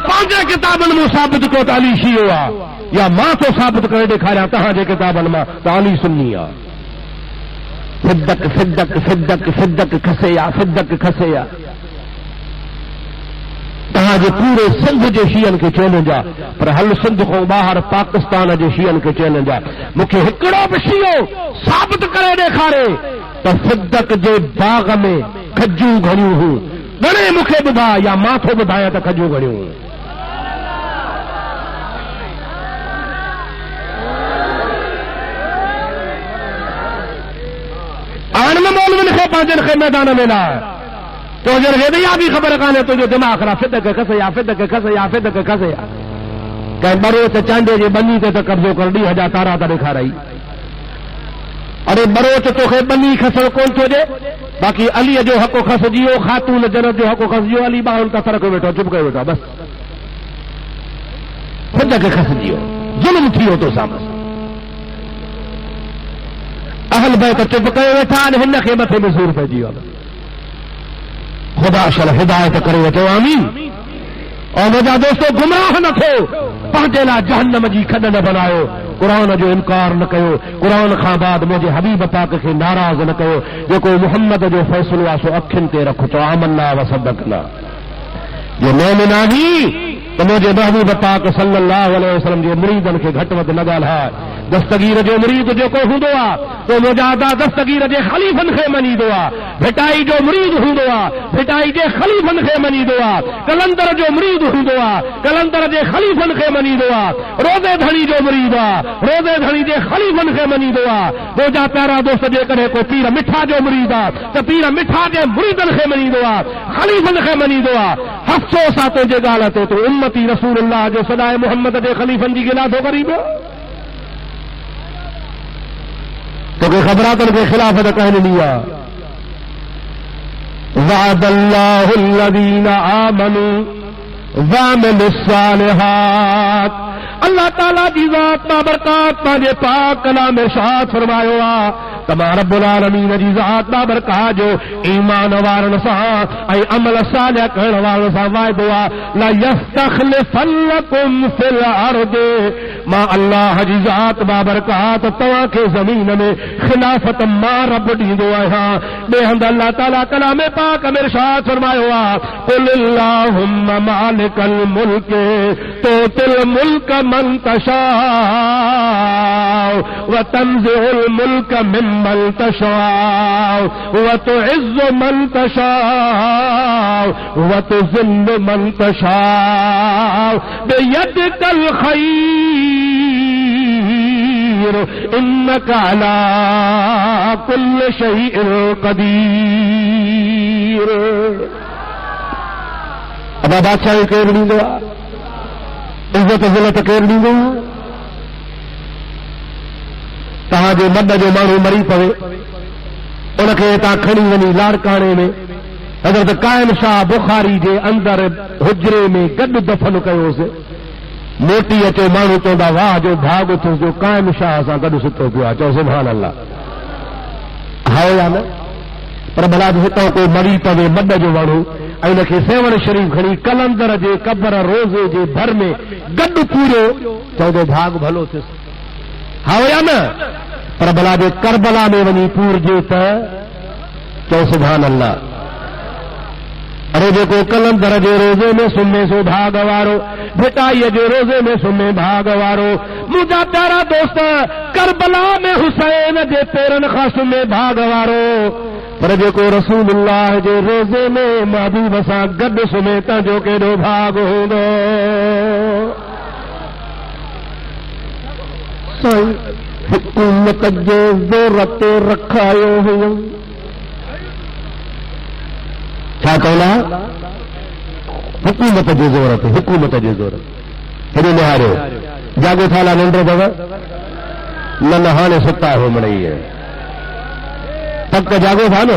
पंहिंजे किताबनि में साबित कयो त अली शियो आहे या मां तो साबित करे ॾेखारियां तव्हांजे किताबनि मां त अली सुन्नी आहे। सिद्दक सिद्दक सिद्दक सिद्दक खसे या सिद्दक खसे या तव्हांजे पूरे सिंध जे शीयनि खे चैलेंज आहे, पर हल सिंध खां ॿाहिरि पाकिस्तान जे शीयनि खे चैलेंज आहे। मूंखे हिकिड़ो बि शियो साबित करे ॾेखारे त सिद्दक जे बाग़ में खजूं घणियूं हुयूं, घणे मूंखे ॿुधाए या मां थो ॿुधायां त खजूं घणियूं हुयूं। हाणे न मौलवियुनि खे पंहिंजनि खे मैदान में न आहे तो जन खे इहा बि ख़बर कान्हे तुंहिंजो दिमाग़ ख़राब फिदक खसे या फिदक खसे या फिदक खसे या कंहिं बरोच चांडे जे बनी ते त कब्ज़ो कर ॾींहं जा तारा त ॾेखाराई। अरे बरोच तोखे बनी खसणु कोन थो ॾे, बाक़ी अलीअ जो हक़ खसिजी वियो, ख़ातून जन्नत जो हक़ खसिजी वियो, अली ॿारनि त सर वेठो चुप कयो वेठो बसि फिदक खसिजी वियो, ज़ुल्म थी वियो तोसां बसि। अहल बैत चुप कयो वेठा आहिनि, हिन खे मथे में सूर पइजी वियो। ख़ुदा शल हिदायत करे वठो आमीन। और मुंहिंजा दोस्तो गुमराह न थियो, पंहिंजे लाइ जहन्नम जी खॾ न बनायो, क़ुर जो इनकार न कयो, क़ुर खां बाद मुंहिंजे हबीब पाक खे नाराज़ न कयो। जेको मुहम्मद जो फ़ैसिलो आहे सो अखियुनि ते रखो, चओ आमन्ना व सदक़ना। जो मोमिन आही त मुंहिंजे महबूब पाक सल्लल्लाहु अलैहि वसल्लम जे मुरीदनि खे घटि वधि न ॻाल्हाए। दस्तगीर जो मुरीद जेको हूंदो आहे तो मुजादा दस्तगीर जे ख़लीफ़नि खे मञींदो आहे। भिटाई जो मुरीद हूंदो आहे भिटाई जे ख़लीफ़नि खे मञींदो आहे। कलंदर जो मुरीद हूंदो आहे कलंदर जे ख़लीफ़नि खे मञींदो आहे। रोज़े धणी जो मुरीद आहे रोज़े धणी जे ख़लीफ़नि खे मञींदो आहे। मुंहिंजा प्यारा दोस्त जेकॾहिं को पीर मिठा जो मुरीद आहे त पीर मिठा जे मुरीदनि खे मञींदो आहे, ख़लीफ़नि खे मञींदो आहे। अफ़सोस आहे तुंहिंजे ॻाल्हि ते तूं उम्मती रसूलुल्लाह जो सदाए मुहम्मद जे ख़लीफ़नि जी गिला थो करी पियो। तोखे ख़बर आहे त हुनखे ख़िलाफ़त कंहिं ॾिनी आहे। वअदल्लाहु الذین आमनू वअमिलुस्सालिहात। अल्लाह ताला जी ज़ात बाबरकात पंहिंजे पाक कलाम में इरशाद फरमायो आहे त मां रब्बुल आलमीन जी ज़ात बाबरकात जो ईमान वारनि सां ऐं अमल सालिह करण वारनि सां वाइदो आहे ला यस्तखलिफन्नकुम फिल अर्द। मां अल्लाह जी ज़ात बाबरकात तव्हांखे ज़मीन में ख़िलाफ़त मां रब ॾींदो आहियां। ॿिए हंधि अल्लाह ताला कलाम पाक में इरशाद फरमायो आहे कुल अल्लाहुम्मा मालिकल मुल्क तुतिल मुल्क मन तशाअ व तंज़िउल मुल्क मिम्मन तशाअ व तुइज़्ज़ु मन तशाअ व तुज़िल्लु मन तशाअ बियदिकल खैर इन्नका अला कुल्लि शैइन क़दीर। अब बादशाही केरु ॾींदो आहे, इज़त ज़िलत केरु ॾींदो आहे? तव्हांजे मद जो माण्हू मरी पवे उनखे तव्हां खणी वञी लाड़काणे में हज़रत काइम शाह बुखारी जे अंदरि हुजरे में गॾु दफ़न कयोसि। मोटी अचे माण्हू चवंदा वाह जो भाग थियुसि जो काइम शाह सां गॾु सुठो पियो आहे। चओ सुभान अल्लाह। हाओ या न? पर भला हितां को मरी पवे मद जो माण्हू ऐं हुनखे सेवण शरीफ़ खणी कलंदर जे कब्र रोज़े जे भर में गॾु पूरियो चवंदो भाग भलो थियुसि। हाओ या न? पर भला जे करबला में वञी पूरजे त चओ सुभान अल्लाह। अरे जेको कलंदर जे रोज़े में सुम्हे सो भाग वारो, भिटाईअ जे रोज़े में सुम्हे भाग वारो। मुंहिंजा प्यारा दोस्त करबला में हुसैन जे पेरनि खां सुम्हे भाग वारो। पर जेको रसूलुल्लाह जे रोज़े में महबूब सां गॾु सुम्हे त जो केॾो भाग हूंदो। साईं हुकूमत जे ज़ोर ते रखायो हुयो। छा कौला? हुकूमत जे ज़ोर ते, हुकूमत जे ज़ोर ते। हेॾे निहारियो जागो थाला निंड अथव न न हाणे सुता हो मिड़ई पक जागो था न